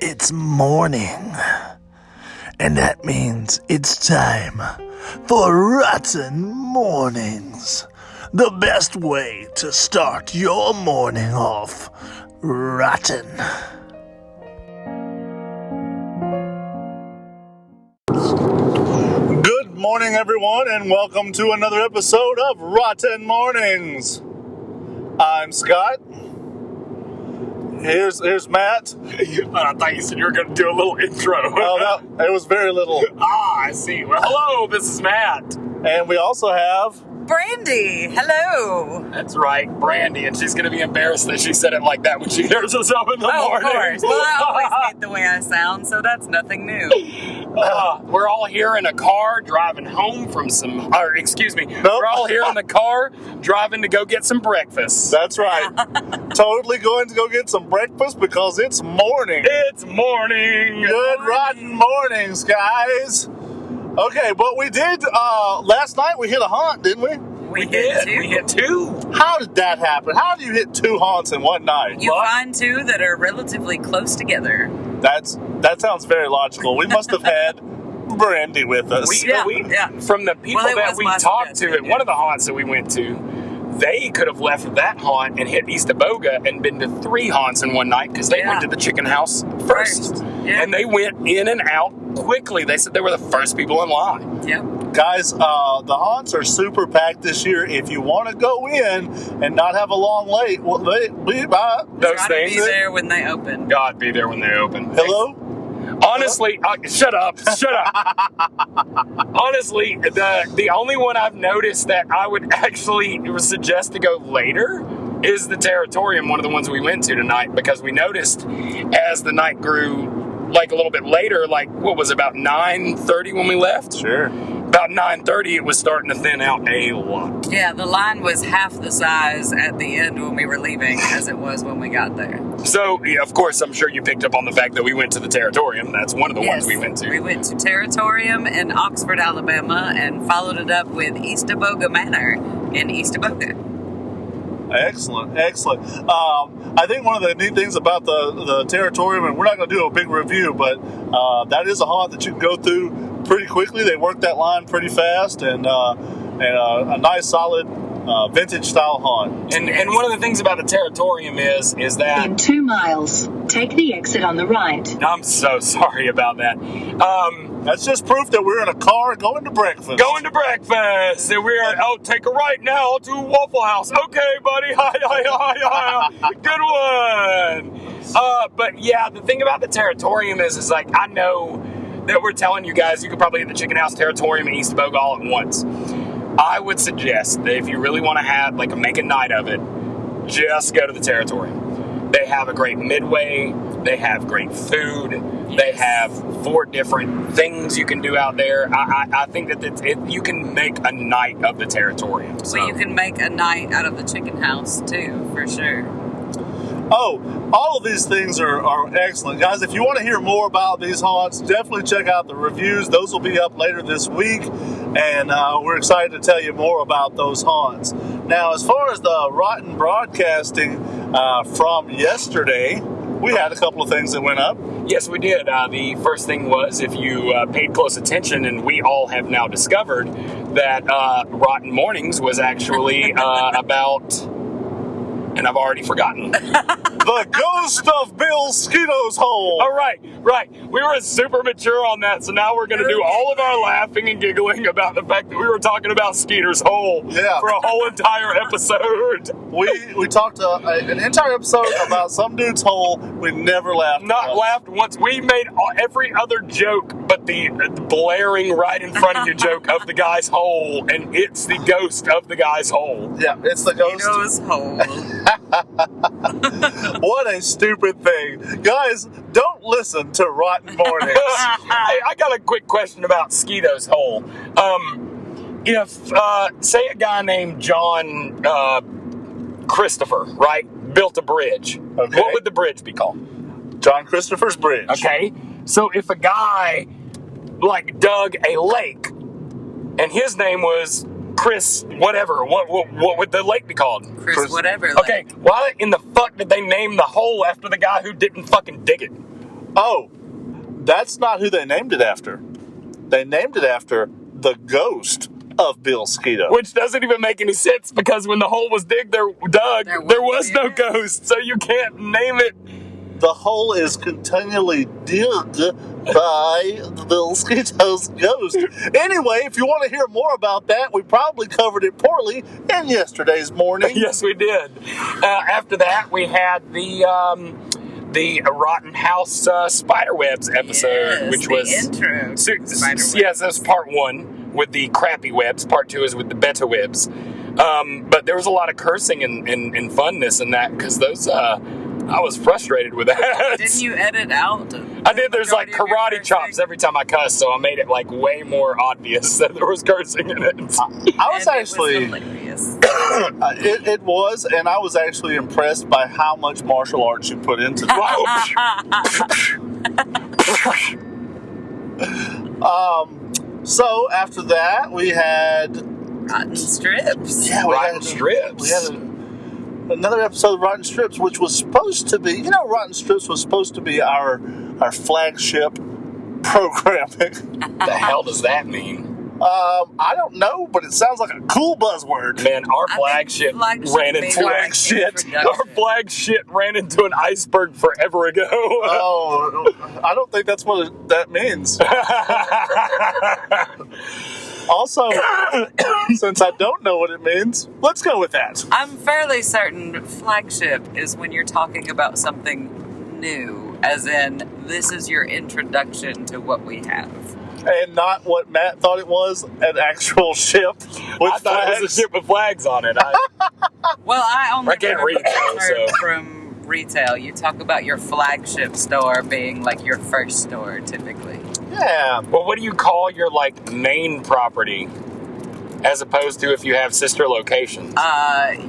it's morning. And that means it's time for Rotten Mornings. The best way to start your morning off rotten. Good morning, everyone, and welcome to another episode of Rotten Mornings. I'm Scott. Here's Matt. I thought you said you were going to do a little intro. Oh, no, it was very little. I see. Well, hello, this is Matt. And we also have... Brandy, hello. That's right, Brandy, and she's going to be embarrassed that she said it like that when she hears us up in the morning. Of course. Well, I always hate the way I sound, so that's nothing new. We're all here in a car driving home from we're all here in the car driving to go get some breakfast. That's right. Totally going to go get some breakfast because it's morning. It's morning. Good rotten mornings, guys. Okay, but we did, last night we hit a haunt, didn't we? We did. We hit two. How did that happen? How do you hit two haunts in one night? You find two that are relatively close together. That sounds very logical. We must have had Brandy with us. From the people that we talked to at one of the haunts that we went to, they could have left that haunt and hit East Aboga and been to three haunts in one night because they went to the chicken house first. Yeah. And they went in and out quickly. They said they were the first people in line. Yep. Guys, the haunts are super packed this year. If you want to go in and not have a long wait, well, those things. Be there when they open. God, be there when they open. Hello? Honestly, shut up. Honestly, the only one I've noticed that I would actually suggest to go later is the Territorium, one of the ones we went to tonight, because we noticed as the night grew, like a little bit later, like what was it, about 9:30 when we left? Sure. About 9:30, it was starting to thin out a lot. Yeah, the line was half the size at the end when we were leaving as it was when we got there. So, yeah, of course, I'm sure you picked up on the fact that we went to the Territorium. That's one of the ones we went to. We went to Territorium in Oxford, Alabama, and followed it up with East Aboga Manor in East Aboga. Excellent. I think one of the neat things about the Territorium, and we're not going to do a big review, but that is a haunt that you can go through pretty quickly. They work that line pretty fast, and a nice, solid, vintage-style haunt. And one of the things about the Territorium is that... In 2 miles, take the exit on the right. I'm so sorry about that. That's just proof that we're in a car going to breakfast. And we are, take a right now to Waffle House. Okay, buddy. Hi. Good one. But yeah, the thing about the Territorium is like, I know that we're telling you guys you could probably hit the Chicken House, Territorium, and East Aboga all at once. I would suggest that if you really want to have, make a night of it, just go to the Territorium. They have a great midway. They have great food. They have 4 different things you can do out there. I think that you can make a night of the Territorium. So. Well, you can make a night out of the chicken house, too, for sure. Oh, all of these things are excellent. Guys, if you want to hear more about these haunts, definitely check out the reviews. Those will be up later this week, and we're excited to tell you more about those haunts. Now, as far as the rotten broadcasting from yesterday, we had a couple of things that went up. Yes, we did. The first thing was, if you paid close attention, and we all have now discovered that Rotten Mornings was actually about... And I've already forgotten. The ghost of Bill Skeeto's hole. Oh, right. We were super mature on that, so now we're going to do all of our laughing and giggling about the fact that we were talking about Skeeter's hole for a whole entire episode. We talked an entire episode about some dude's hole. We never laughed. Laughed once. We made every other joke but the blaring right in front of you joke of the guy's hole, and it's the ghost of the guy's hole. Yeah, it's the ghost. Skeeto's hole. What a stupid thing. Guys, don't listen to Rotten Mornings. Hey, I got a quick question about Skeeto's hole. If, say a guy named John Christopher, right, built a bridge, okay. What would the bridge be called? John Christopher's Bridge. Okay, so if a guy, dug a lake, and his name was Chris whatever, what would the lake be called? Chris whatever. Okay, why in the fuck did they name the hole after the guy who didn't fucking dig it? Oh, that's not who they named it after. They named it after the ghost of Bill Skeeto. Which doesn't even make any sense because when the hole was dug, there was no ghost, so you can't name it. The hole is continually dug by Bill Skeeto's ghost. Anyway, if you want to hear more about that, we probably covered it poorly in yesterday's morning. Yes, we did. After that, we had the Rotten House Spiderwebs episode, which was intro. Yes, that's part 1 with the crappy webs. Part 2 is with the beta webs. But there was a lot of cursing and funness in that because those. I was frustrated with that. Didn't you edit out? I did. There's like karate chops every time I cuss, so I made it like way more obvious that there was cursing in it. I was actually. It was hilarious. It was, and I was actually impressed by how much martial arts you put into it. So after that, we had Rotten strips. Yeah, Rotten strips. We had another episode of Rotten Strips, which was supposed to be, Rotten Strips was supposed to be our flagship programming. The hell does that mean? I don't know, but it sounds like a cool buzzword. Man, our flagship ran into an iceberg forever ago. Oh, I don't think that's what that means. Also, since I don't know what it means, let's go with that. I'm fairly certain flagship is when you're talking about something new, as in this is your introduction to what we have. And not what Matt thought it was, an actual ship with I thought it was a ship with flags on it. Well, I only can't read remember so. from retail. You talk about your flagship store being like your first store, typically. Yeah. Well, what do you call your like main property, as opposed to if you have sister locations?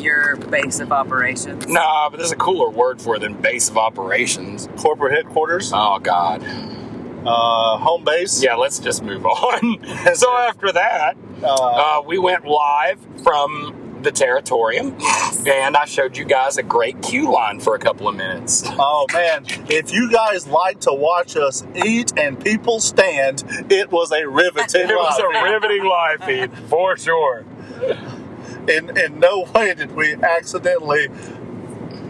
Your base of operations. Nah, but there's a cooler word for it than base of operations. Corporate headquarters. Oh God. Home base. Yeah, let's just move on. So after that, we went live from the Territorium, and I showed you guys a great queue line for a couple of minutes. Oh man, if you guys like to watch us eat and people stand, it was a riveting live feed, for sure. In no way did we accidentally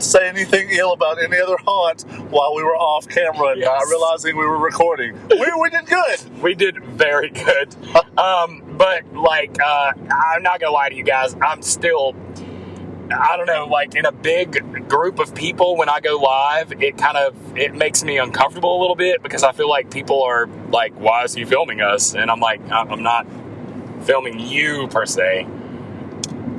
say anything ill about any other haunt while we were off camera and not realizing we were recording. We did good. We did very good. But like, I'm not gonna lie to you guys. I'm still, I don't know, like in a big group of people when I go live, it makes me uncomfortable a little bit because I feel like people are like, why is he filming us? And I'm like, I'm not filming you per se.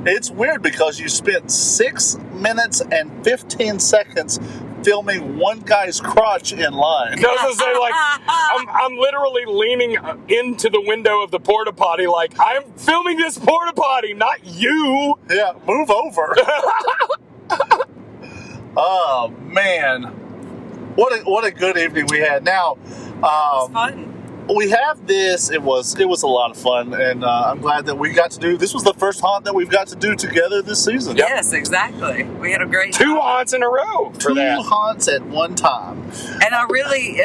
It's weird because you spent 6 minutes and 15 seconds filming one guy's crotch in line. I was gonna say, like, I'm literally leaning into the window of the porta potty, like I'm filming this porta potty, not you. Yeah, move over. Oh man, what a good evening we had. Now, It was fun. we have this. It was a lot of fun, and I'm glad that we got to do. This was the first haunt that we've got to do together this season. Yep. Yes, exactly. We had a great 2 time. haunts in a row for that. 2 haunts at one time. And I really,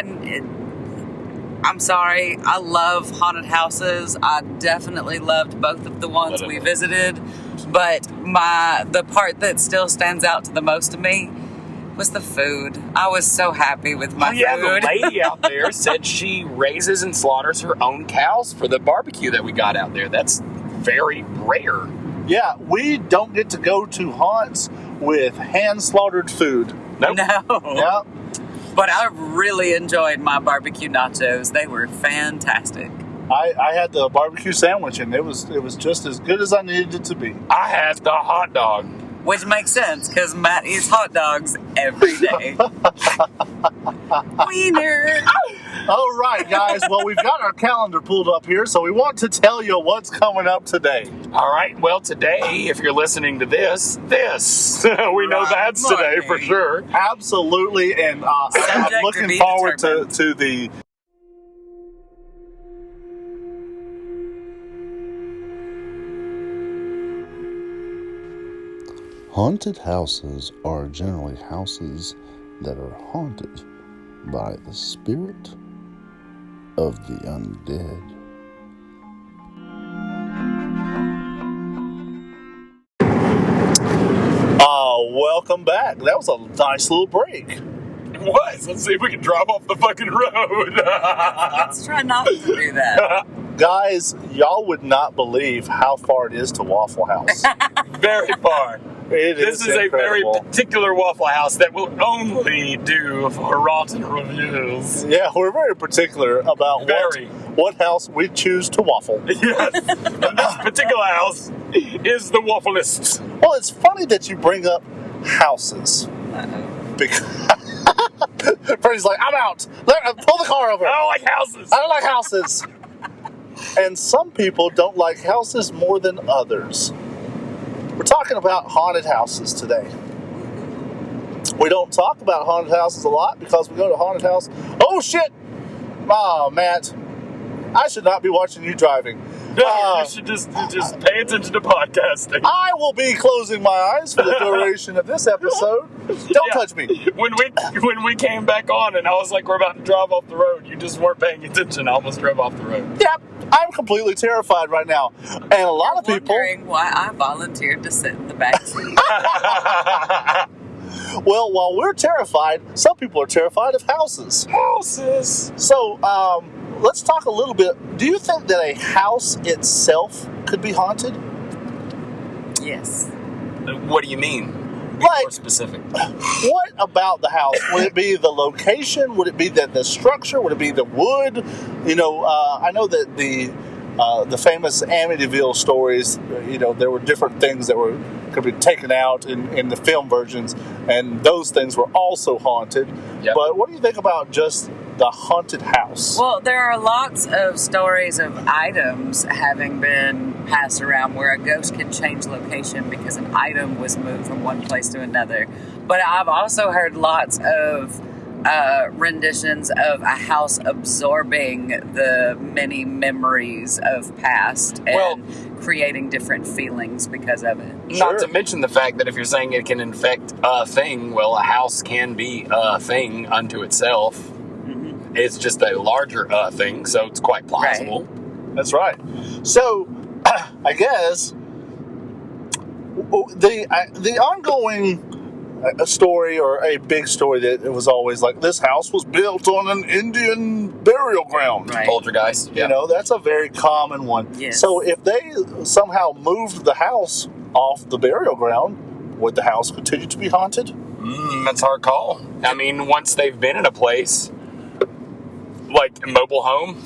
I'm sorry, I love haunted houses. I definitely loved both of the ones we visited, but the part that still stands out to the most to me was the food. I was so happy with my food. The lady out there said she raises and slaughters her own cows for the barbecue that we got out there. That's very rare. Yeah, we don't get to go to haunts with hand-slaughtered food. Nope. No. Yeah. But I really enjoyed my barbecue nachos. They were fantastic. I had the barbecue sandwich, and it was just as good as I needed it to be. I had the hot dog. Which makes sense, because Matt eats hot dogs every day. Wiener! All right, guys. Well, we've got our calendar pulled up here, so we want to tell you what's coming up today. All right. Well, today, if you're listening to this, we know that's today for sure. Absolutely, and I'm looking forward to the... Haunted houses are generally houses that are haunted. by the spirit of the undead. Welcome back. That was a nice little break. It was. Let's see if we can drive off the fucking road. Let's try not to do that. Guys, y'all would not believe how far it is to Waffle House. Very far. This is a very particular Waffle House that will only do for ROTN reviews. Yeah, we're very particular about what house we choose to waffle. Yes. And this particular house is the Waffleists. Well, it's funny that you bring up houses. Because Freddie's like, I'm out. Pull the car over. I don't like houses. I don't like houses. And some people don't like houses more than others. We're talking about haunted houses today. We don't talk about haunted houses a lot because we go to haunted house. Oh, shit. Oh, Matt. I should not be watching you driving. No, you should just pay attention to podcasting. I will be closing my eyes for the duration of this episode. Don't touch me. When we came back on and I was like, we're about to drive off the road, you just weren't paying attention. I almost drove off the road. Yep. I'm completely terrified right now. And a lot of people... wondering why I volunteered to sit in the back seat. Well, while we're terrified, some people are terrified of houses. Houses! So, let's talk a little bit. Do you think that a house itself could be haunted? Yes. What do you mean? Be Like, more specific. What about the house? Would it be the location? Would it be the structure? Would it be the wood? You know, I know that the famous Amityville stories, you know, there were different things that could be taken out in the film versions, and those things were also haunted. Yep. But what do you think about just the haunted house? Well, there are lots of stories of items having been passed around where a ghost can change location because an item was moved from one place to another. But I've also heard lots of renditions of a house absorbing the many memories of past and creating different feelings because of it. Not to mention the fact that if you're saying it can infect a thing, well, a house can be a thing unto itself. Mm-hmm. It's just a larger thing, so it's quite plausible. Right. That's right. So, I guess the ongoing story, or a big story, that it was always like, this house was built on an Indian burial ground. Right. Poltergeist. You know, that's a very common one. Yes. So if they somehow moved the house off the burial ground, would the house continue to be haunted? That's a hard call. I mean, once they've been in a place, like a mobile home,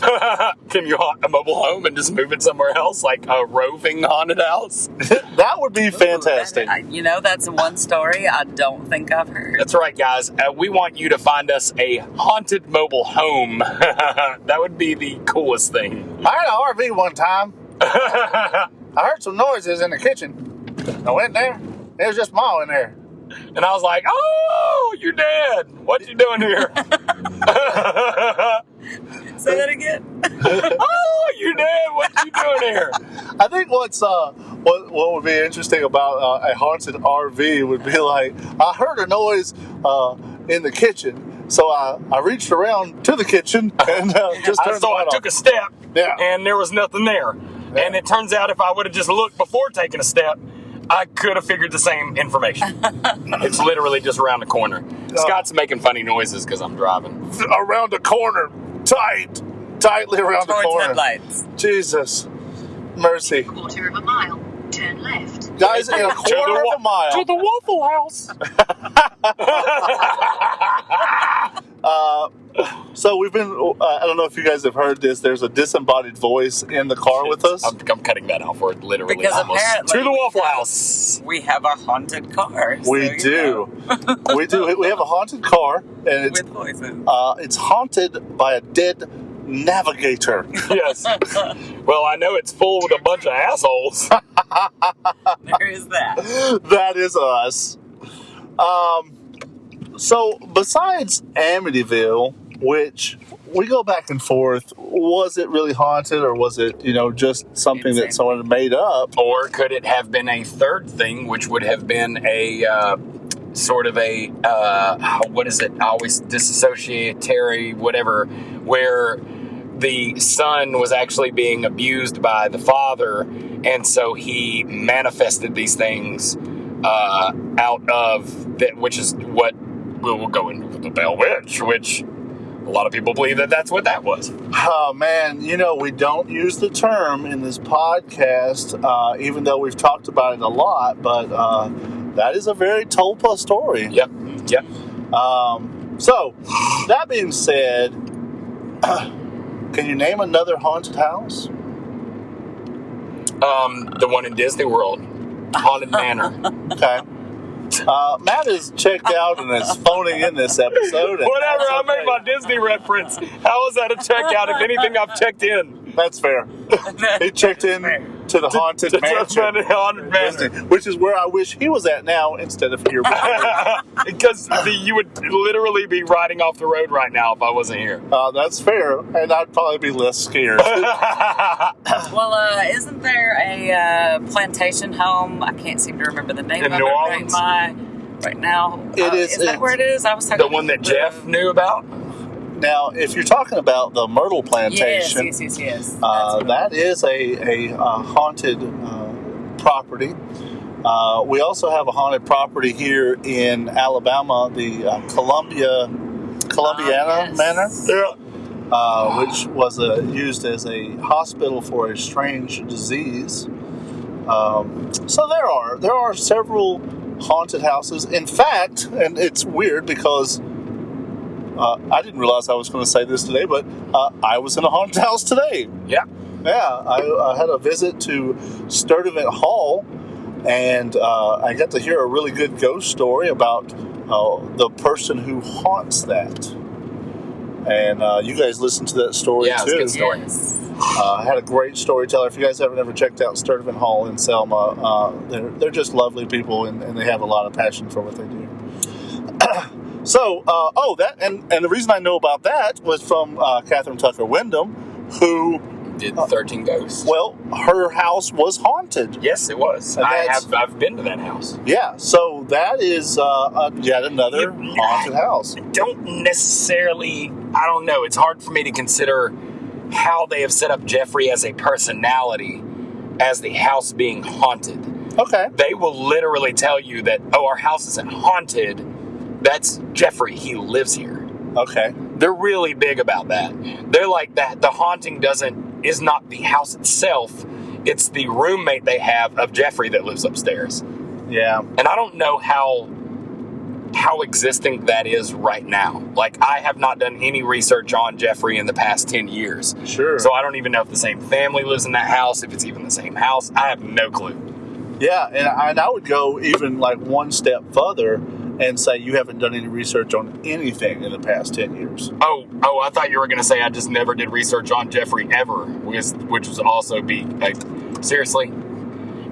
can you haunt a mobile home and just move it somewhere else, like a roving haunted house? That would be fantastic. You know, that's one story I don't think I've heard. That's right, guys. We want you to find us a haunted mobile home. That would be the coolest thing. I had an RV one time. I heard some noises in the kitchen. I went there. It was just Ma in there. And I was like, oh, you're dead. What you doing here? Say that again. Oh, you're dead. What you doing here? I think what would be interesting about a haunted RV would be like, I heard a noise in the kitchen, so I reached around to the kitchen and just turned the light I took off. a step, Yeah. and there was nothing there. Yeah. And it turns out if I would have just looked before taking a step, I could have figured the same information. It's literally just around the corner. Scott's making funny noises because I'm driving. Around the corner, tightly around the Towards corner. headlights. Jesus, mercy, Quarter of a mile. Turn left. guys! In a quarter of a mile to the Waffle House. So we've been, I don't know if you guys have heard this, there's a disembodied voice in the car with us. I'm cutting that out for it, literally. Because almost. apparently To the Waffle we have- House. We have a haunted car. We do. We do. We have a haunted car, and With voices. it's haunted by a dead navigator. Yes. Well, I know it's full with a bunch of assholes. There is that. That is us. So besides Amityville, which we go back and forth, was it really haunted, or was it, just something that someone made up? Or could it have been a third thing, which would have been a sort of a, what is it? I always disassociatory, whatever, where the son was actually being abused by the father, and so he manifested these things out of that, which is what we'll go into with the Bell Witch, which a lot of people believe that that's what that was. Oh, man, we don't use the term in this podcast, even though we've talked about it a lot, but that is a very Tulpa story. Yep. So, that being said, can you name another haunted house? The one in Disney World, Haunted Manor. Okay. Matt is checked out and is phoning in this episode. Whatever, I made my Disney reference. How is that a check out? If anything, I've checked in. That's fair. He checked in to the haunted mansion, Haunted Manor, which is where I wish he was at now instead of here. because you would literally be riding off the road right now if I wasn't here. That's fair, and I'd probably be less scared. Well, isn't there a plantation home? I can't seem to remember the name In of New it Orleans? right now. It is. Is that where it is? I was talking The one that Jeff knew about? Now, if you're talking about the Myrtle Plantation, Yes. that is a haunted property. We also have a haunted property here in Alabama, the Columbiana yes. Manor, Yeah. which was used as a hospital for a strange disease. So there are several haunted houses. In fact, and it's weird because I didn't realize I was going to say this today, but I was in a haunted house today. Yeah. Yeah, I had a visit to Sturdivant Hall, and I got to hear a really good ghost story about the person who haunts that. And you guys listened to that story Yeah, too. it's a good story. Yes. I had a great storyteller. If you guys haven't ever checked out Sturdivant Hall in Selma, they're just lovely people, and they have a lot of passion for what they do. So, and the reason I know about that was from Catherine Tucker Wyndham, who Did 13 Ghosts. well, her house was haunted. Yes, it was. And I've been to that house. Yeah, so that is yet another haunted house. Don't necessarily, I don't know, it's hard for me to consider how they have set up Jeffrey as a personality as the house being haunted. Okay. They will literally tell you that, our house isn't haunted. That's Jeffrey. He lives here. Okay. They're really big about that. They're like that. The haunting is not the house itself. It's the roommate they have of Jeffrey that lives upstairs. Yeah. And I don't know how existing that is right now. Like, I have not done any research on Jeffrey in the past 10 years. Sure. So I don't even know if the same family lives in that house, if it's even the same house. I have no clue. Yeah, and I would go even like one step further and say you haven't done any research on anything in the past 10 years. Oh, I thought you were going to say I just never did research on Jeffrey ever, which would also be, like, seriously?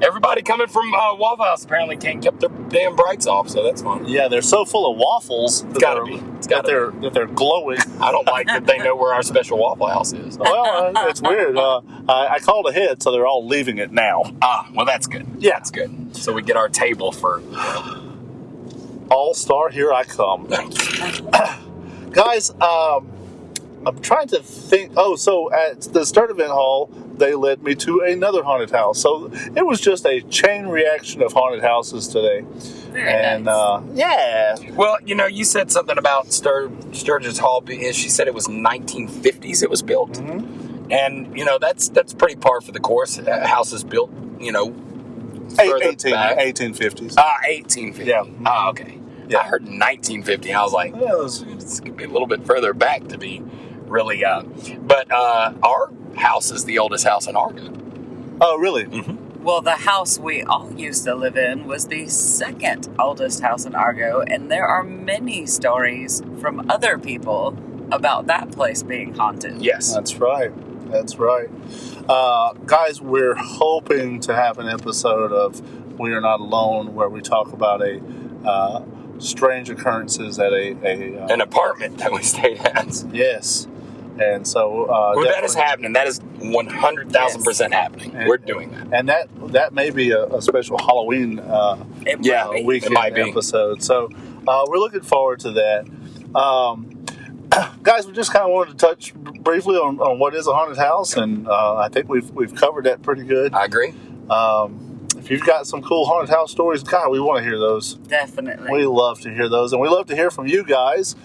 Everybody coming from Waffle House apparently can't keep their damn brights off, so that's fine. Yeah, they're so full of waffles that they're glowing. I don't like that they know where our special Waffle House is. Well, it's weird. I called ahead, so they're all leaving it now. Well, that's good. Yeah. That's good. So we get our table for... All-star, here I come. Guys, I'm trying to think. Oh, so at the Sturdivant Hall, they led me to another haunted house. So it was just a chain reaction of haunted houses today. Very nice. Yeah. Well, you said something about Sturgis Hall. She said it was 1950s it was built. Mm-hmm. And, that's pretty par for the course. Houses built, further back. 1850s. 1850. Yeah. Okay. Yeah. I heard 1950. I was like, it's going to be a little bit further back to be really... But our house is the oldest house in Argo. Oh, really? Mm-hmm. Well, the house we all used to live in was the second oldest house in Argo, and there are many stories from other people about that place being haunted. Yes. That's right. Guys, we're hoping to have an episode of We Are Not Alone where we talk about a strange occurrences at an apartment that we stayed at. Yes. And so, well, that is happening. That is 100,000% happening. And- We're doing that. and that may be a special Halloween Yeah, might be. weekend It might be. episode. So we're looking forward to that. Guys, we just kind of wanted to touch briefly on what is a haunted house, and I think we've covered that pretty good. I agree. If you've got some cool haunted house stories, God, we want to hear those. Definitely. We love to hear those, and we love to hear from you guys.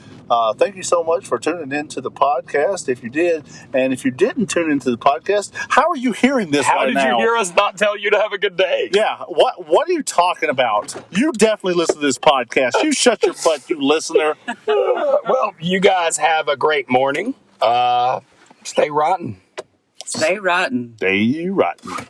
Thank you so much for tuning into the podcast. If you did, and if you didn't tune into the podcast, how are you hearing this How right did now? you hear us not tell you to have a good day? Yeah, what are you talking about? You definitely listen to this podcast. You shut your butt, you listener. Well, you guys have a great morning. Stay rotten. Stay rotten. Stay rotten.